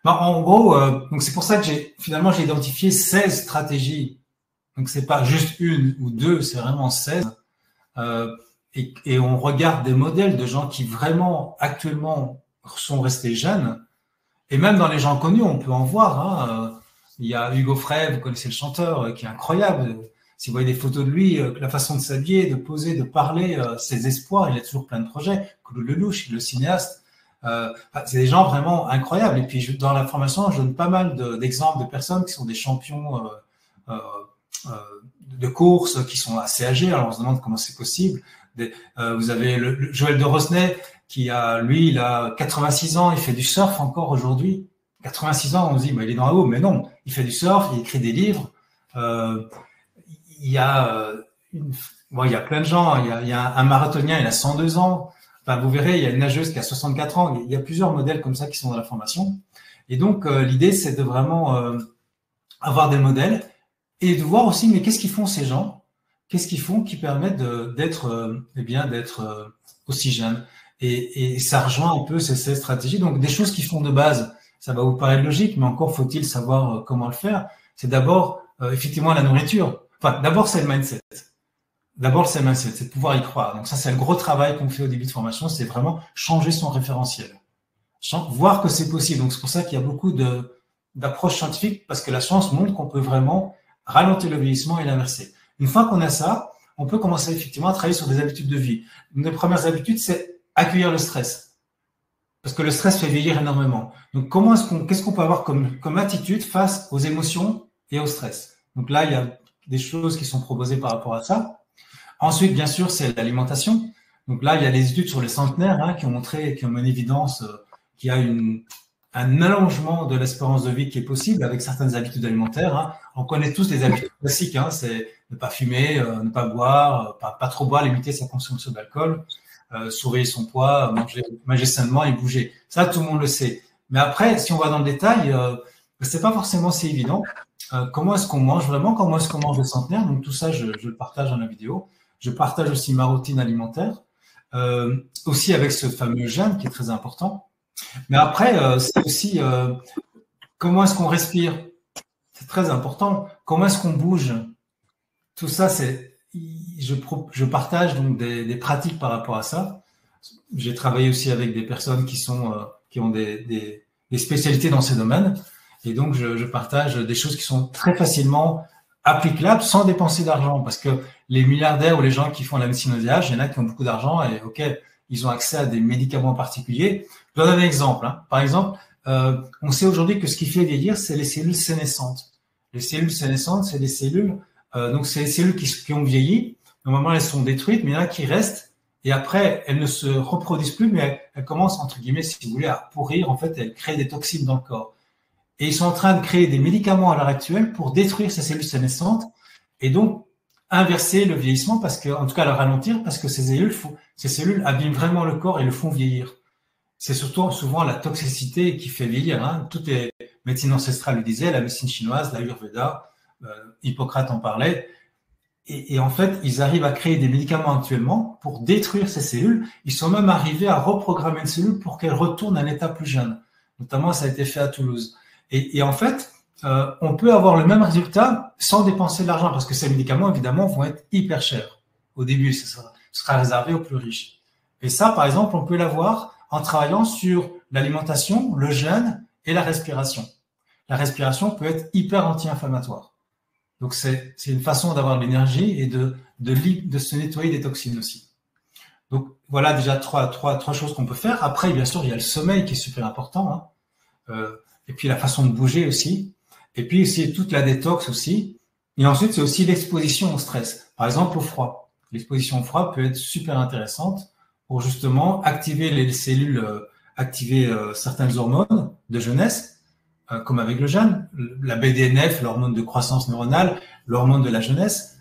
En gros, donc c'est pour ça que j'ai identifié 16 stratégies. Donc c'est pas juste une ou deux, c'est vraiment 16. Et on regarde des modèles de gens qui vraiment actuellement sont restés jeunes. Et même dans les gens connus, on peut en voir. Hein. Il y a Hugo Frey, vous connaissez le chanteur, qui est incroyable. Si vous voyez des photos de lui, la façon de s'habiller, de poser, de parler, ses espoirs, il a toujours plein de projets. Claude Lelouch, le cinéaste. C'est des gens vraiment incroyables. Et puis dans la formation, je donne pas mal d'exemples de personnes qui sont des champions de course, qui sont assez âgés. Alors on se demande comment c'est possible. Vous avez le Joël de Rosnay, qui il a 86 ans, il fait du surf encore aujourd'hui. 86 ans, on se dit, il est dans la haut, mais non, il fait du surf, il écrit des livres. Il y a plein de gens. Il y a un marathonien, il a 102 ans. Enfin, vous verrez, il y a une nageuse qui a 64 ans. Il y a plusieurs modèles comme ça qui sont dans la formation. Et donc, l'idée, c'est de vraiment avoir des modèles et de voir aussi, mais qu'est-ce qu'ils font ces gens? Qu'est-ce qu'ils font qui permettent d'être aussi jeunes? Et ça rejoint un peu ces stratégies. Donc, des choses qui font de base, ça va vous paraître logique, mais encore faut-il savoir comment le faire. C'est d'abord, effectivement, la nourriture. Enfin, d'abord, c'est le mindset. C'est de pouvoir y croire. Donc ça, c'est le gros travail qu'on fait au début de formation, c'est vraiment changer son référentiel. Voir que c'est possible. Donc c'est pour ça qu'il y a beaucoup d'approches scientifiques, parce que la science montre qu'on peut vraiment ralentir le vieillissement et l'inverser. Une fois qu'on a ça, on peut commencer effectivement à travailler sur des habitudes de vie. Une des premières habitudes, c'est accueillir le stress. Parce que le stress fait vieillir énormément. Donc qu'est-ce qu'on peut avoir comme attitude face aux émotions et au stress? Donc là, il y a des choses qui sont proposées par rapport à ça. Ensuite, bien sûr, c'est l'alimentation. Donc là, il y a des études sur les centenaires qui ont mis en évidence qu'il y a un allongement de l'espérance de vie qui est possible avec certaines habitudes alimentaires. On connaît tous les habitudes classiques, c'est ne pas fumer, ne pas boire, pas trop boire, limiter sa consommation d'alcool, surveiller son poids, manger sainement et bouger. Ça, tout le monde le sait. Mais après, si on va dans le détail, c'est pas forcément si évident. Comment est-ce qu'on mange vraiment? Comment est-ce qu'on mange le centenaire? Donc tout ça, je le partage dans la vidéo. Je partage aussi ma routine alimentaire, aussi avec ce fameux jeûne qui est très important. Mais après, c'est aussi comment est-ce qu'on respire? C'est très important. Comment est-ce qu'on bouge? Tout ça, je partage donc des pratiques par rapport à ça. J'ai travaillé aussi avec des personnes qui ont des spécialités dans ces domaines. Et donc, je partage des choses qui sont très facilement applicables sans dépenser d'argent. Parce que les milliardaires ou les gens qui font la médecine au âge, il y en a qui ont beaucoup d'argent et ils ont accès à des médicaments particuliers. Je vais donner un exemple. Par exemple, on sait aujourd'hui que ce qui fait vieillir, c'est les cellules sénescentes. Les cellules sénescentes, c'est des cellules, donc c'est les cellules qui ont vieilli. Normalement, elles sont détruites, mais il y en a qui restent. Et après, elles ne se reproduisent plus, mais elles commencent, entre guillemets, si vous voulez, à pourrir. En fait, elles créent des toxines dans le corps. Et ils sont en train de créer des médicaments à l'heure actuelle pour détruire ces cellules sénescentes et donc inverser le vieillissement, parce que, en tout cas, le ralentir, parce que ces cellules abîment vraiment le corps et le font vieillir. C'est surtout souvent la toxicité qui fait vieillir. Toutes les médecines ancestrales le disaient, la médecine chinoise, l'Ayurveda, Hippocrate en parlait. Et en fait, ils arrivent à créer des médicaments actuellement pour détruire ces cellules. Ils sont même arrivés à reprogrammer une cellule pour qu'elle retourne à un état plus jeune. Notamment, ça a été fait à Toulouse. Et en fait, on peut avoir le même résultat sans dépenser de l'argent, parce que ces médicaments, évidemment, vont être hyper chers. Au début, ce sera réservé aux plus riches. Et ça, par exemple, on peut l'avoir en travaillant sur l'alimentation, le jeûne et la respiration. La respiration peut être hyper anti-inflammatoire. Donc, c'est une façon d'avoir de l'énergie et de se nettoyer des toxines aussi. Donc, voilà déjà trois choses qu'on peut faire. Après, bien sûr, il y a le sommeil qui est super important. Et puis, la façon de bouger aussi. Et puis, aussi toute la détox aussi. Et ensuite, c'est aussi l'exposition au stress. Par exemple, au froid. L'exposition au froid peut être super intéressante pour justement activer les cellules, activer certaines hormones de jeunesse, comme avec le jeûne, la BDNF, l'hormone de croissance neuronale, l'hormone de la jeunesse,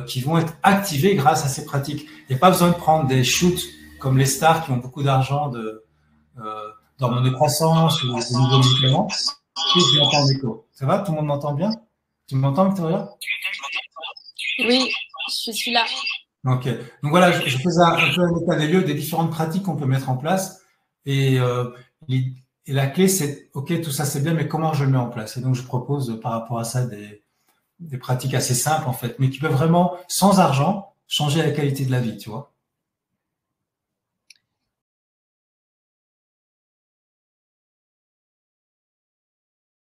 qui vont être activées grâce à ces pratiques. Il n'y a pas besoin de prendre des shoots comme les stars qui ont beaucoup d'argent d'hormones de croissance ou de nouveaux médicaments. Je m'entends en écho. Ça va? Tout le monde m'entend bien? Tu m'entends, Victoria? Oui, je suis là. Ok. Donc voilà, je faisais un peu un état des lieux des différentes pratiques qu'on peut mettre en place. Et Et la clé, c'est, OK, tout ça c'est bien, mais comment je le mets en place? Et donc, je propose par rapport à ça des pratiques assez simples, en fait, mais qui peuvent vraiment, sans argent, changer la qualité de la vie, tu vois.